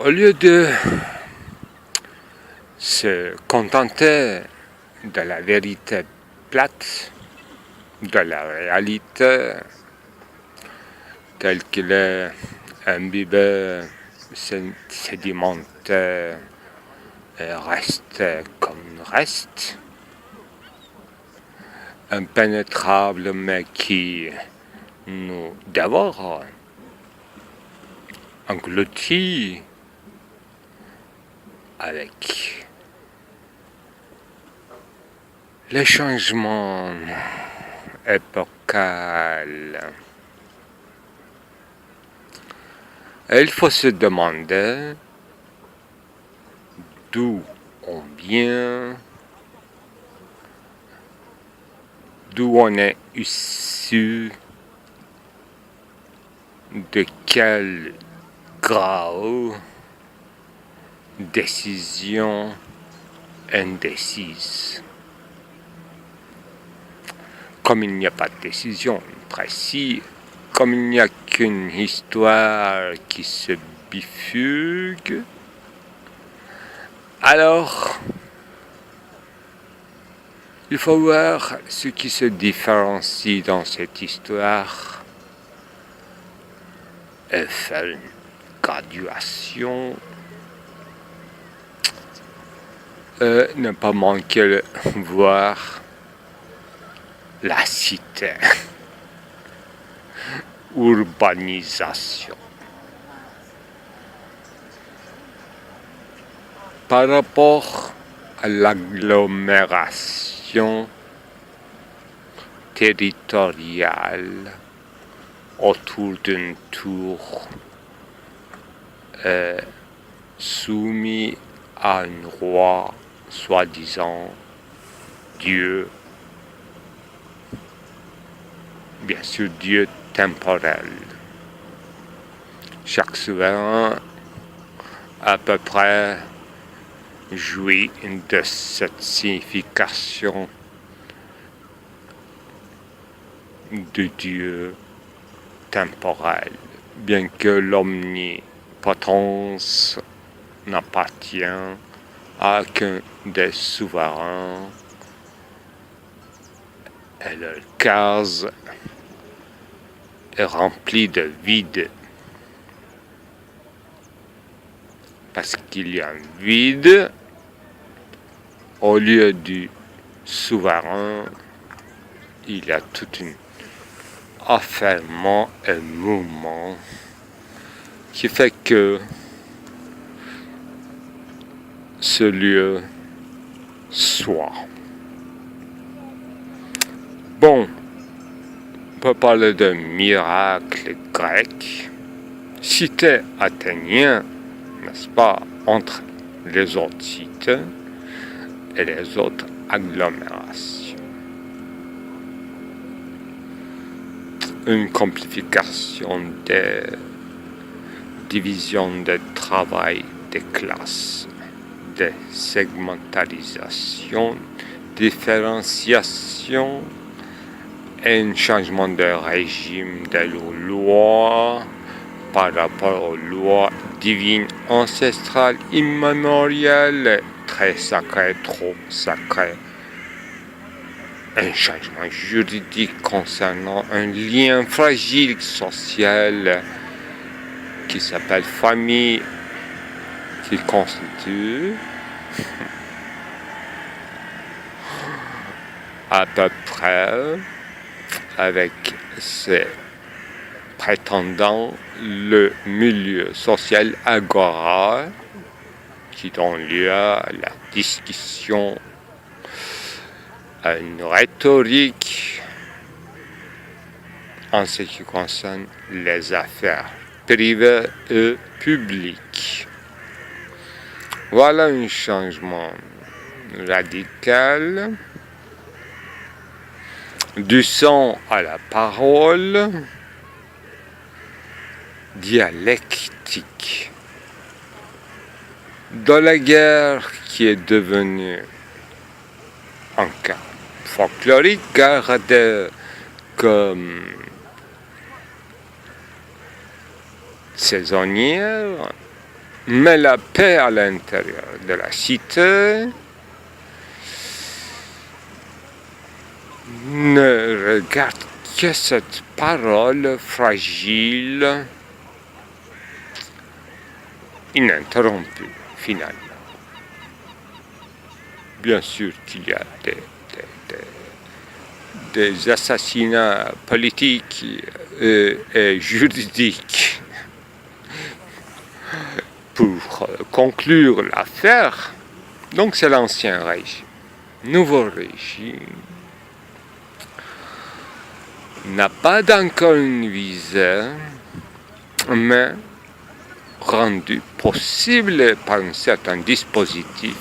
Au lieu de se contenter de la vérité plate, de la réalité telle qu'elle est imbibée, sédimentée et restée comme reste, impénétrable mais qui nous dévore, engloutit avec les changements épocaux. Et il faut se demander d'où on vient, d'où on est issu, de quel grau, décision indécise. Comme il n'y a pas de décision précise, comme il n'y a qu'une histoire qui se bifurque, alors il faut voir ce qui se différencie dans cette histoire et faire une graduation et ne pas manquer de voir la cité, urbanisation. Par rapport à l'agglomération territoriale autour d'une tour soumis à un roi, soi-disant Dieu, bien sûr Dieu temporel. Chaque souverain à peu près jouit de cette signification de Dieu temporel, bien que l'omnipotence n'appartient à qu'un des souverains et leur case est remplie de vide. Parce qu'il y a un vide, au lieu du souverain, il y a tout un affairement et mouvement qui fait que ce lieu soit. Bon, on peut parler de miracle grec, cité athénienne, n'est-ce pas, entre les autres cités et les autres agglomérations. Une complexification des divisions de travail des classes, des segmentarisation, différenciation et un changement de régime de lois par rapport aux lois divines ancestrales immémoriales, très sacrées, trop sacrées. Un changement juridique concernant un lien fragile social qui s'appelle famille, qui constitue à peu près avec ses prétendants le milieu social agora qui donne lieu à la discussion, à une rhétorique en ce qui concerne les affaires privées et publiques. Voilà un changement radical du son à la parole, dialectique, de la guerre qui est devenue un cas folklorique, gardé comme saisonnière, Mais la paix à l'intérieur de la cité ne regarde que cette parole fragile, ininterrompue, finalement. Bien sûr qu'il y a des assassinats politiques et juridiques pour conclure l'affaire. Donc c'est l'ancien régime. Nouveau régime n'a pas encore une visée, mais rendu possible par un certain dispositif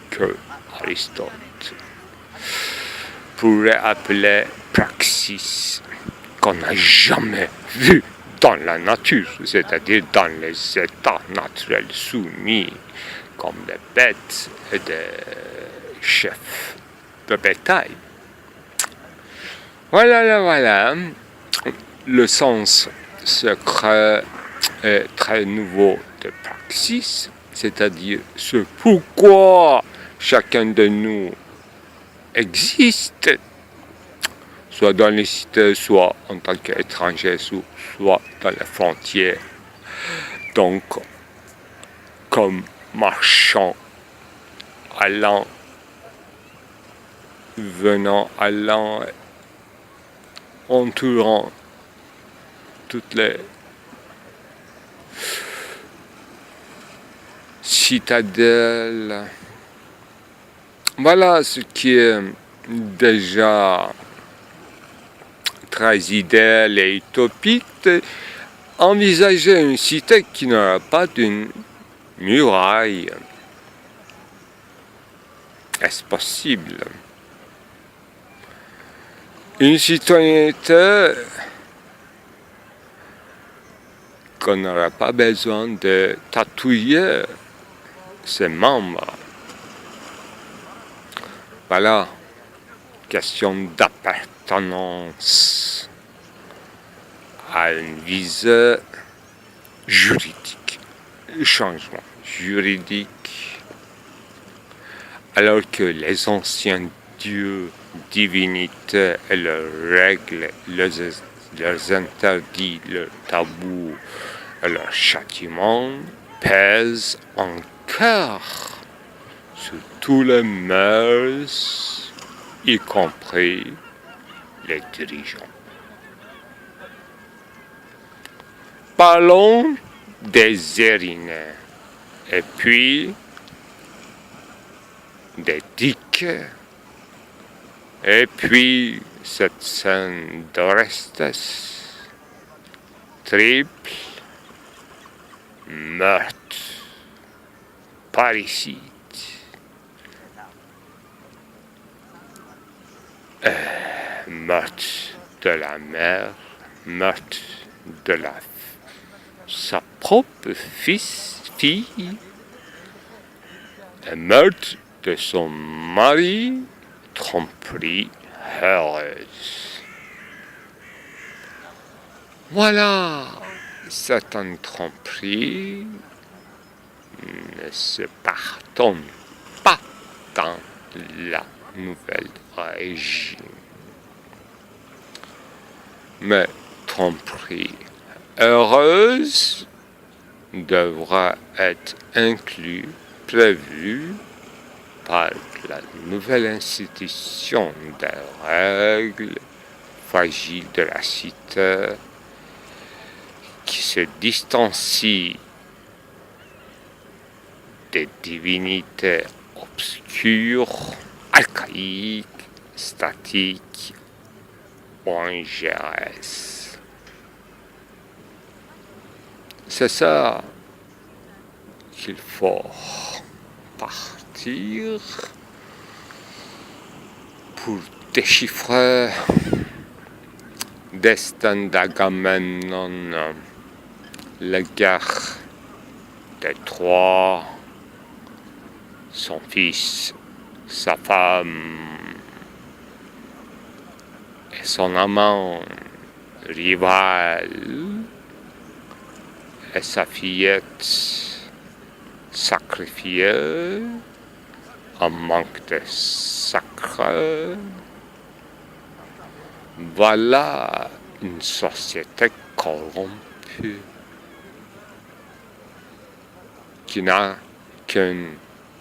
que Aristote pourrait appeler praxis, qu'on n'a jamais vu dans la nature, c'est-à-dire dans les états naturels soumis comme des bêtes et des chefs de bétail. Voilà. Le sens secret est très nouveau de praxis, c'est-à-dire ce pourquoi chacun de nous existe, soit dans les cités, soit en tant qu'étranger, soit dans les frontières. Donc, comme marchand, allant, venant, allant, entourant toutes les citadelles. Voilà ce qui est déjà très idéal et utopique. Envisager une cité qui n'aura pas d'une muraille. Est-ce possible? Une citoyenneté qu'on n'aura pas besoin de tatouer ses membres. Voilà, question d'appartenance à une visée juridique, changement juridique, alors que les anciens dieux, divinités et leurs règles, leurs interdits, leurs tabous et leurs châtiments pèsent encore sur tous les mœurs, y compris les dirigeants. Parlons des Érinés, et puis des Dikes, et puis cette scène d'Orestes, triple meurtre, parricide, meurtre de la mère, meurtre de sa propre fille, et meurtre de son mari, tromperie heureuse. Voilà, cette tromperie ne se pardonne pas dans la nouvelle régime. Mais tromperie heureuse devra être inclus, prévu par la nouvelle institution des règles fragiles de la cité qui se distancie des divinités obscures, archaïques, statiques, bongeresses. C'est ça qu'il faut partir pour déchiffrer destin d'Agamemnon, la guerre des Troies, son fils, sa femme et son amant rival et sa fillette sacrifié, un manque de sacre. Voilà une société corrompue qui n'a qu'un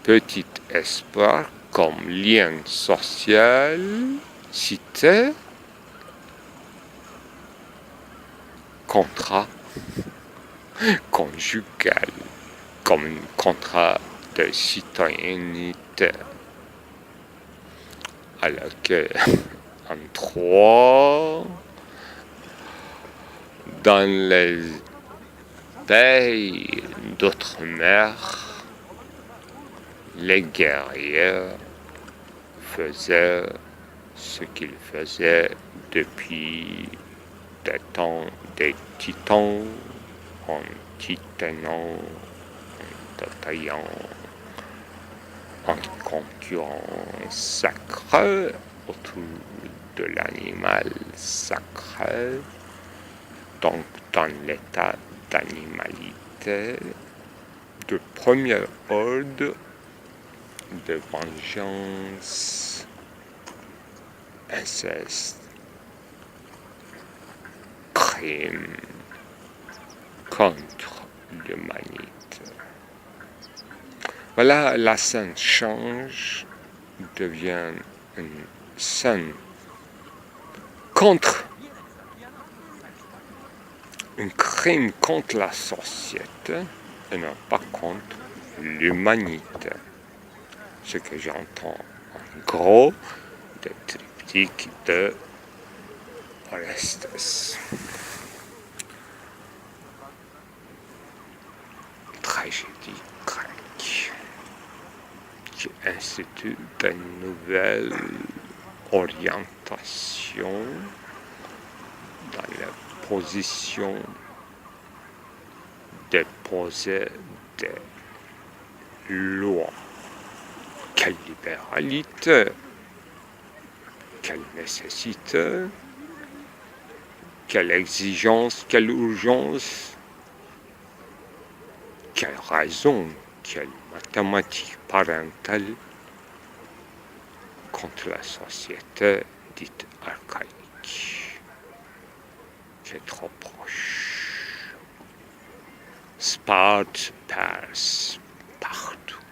petit espoir comme lien social, cité, contrat conjugal, comme un contrat de citoyenneté. Alors que en trois, dans les pays d'outre-mer, les guerriers faisaient ce qu'ils faisaient depuis des temps des titans, en titanant, en bataillant, en concurrence sacrée autour de l'animal sacré, donc dans l'état d'animalité de premier ordre, de vengeance, inceste, crime contre l'humanité. Voilà, la scène change, devient une scène contre un crime contre la société et non pas contre l'humanité. Ce que j'entends en gros des triptyques de Orestes. Tragédie grecque qui institue de nouvelles orientations dans la position de poser des lois. Quelle libéralité, quelle nécessité, quelle exigence, quelle urgence, quelle raison, quelle mathématique parentale contre la société dite archaïque, qui est trop proche. Sparte passe partout.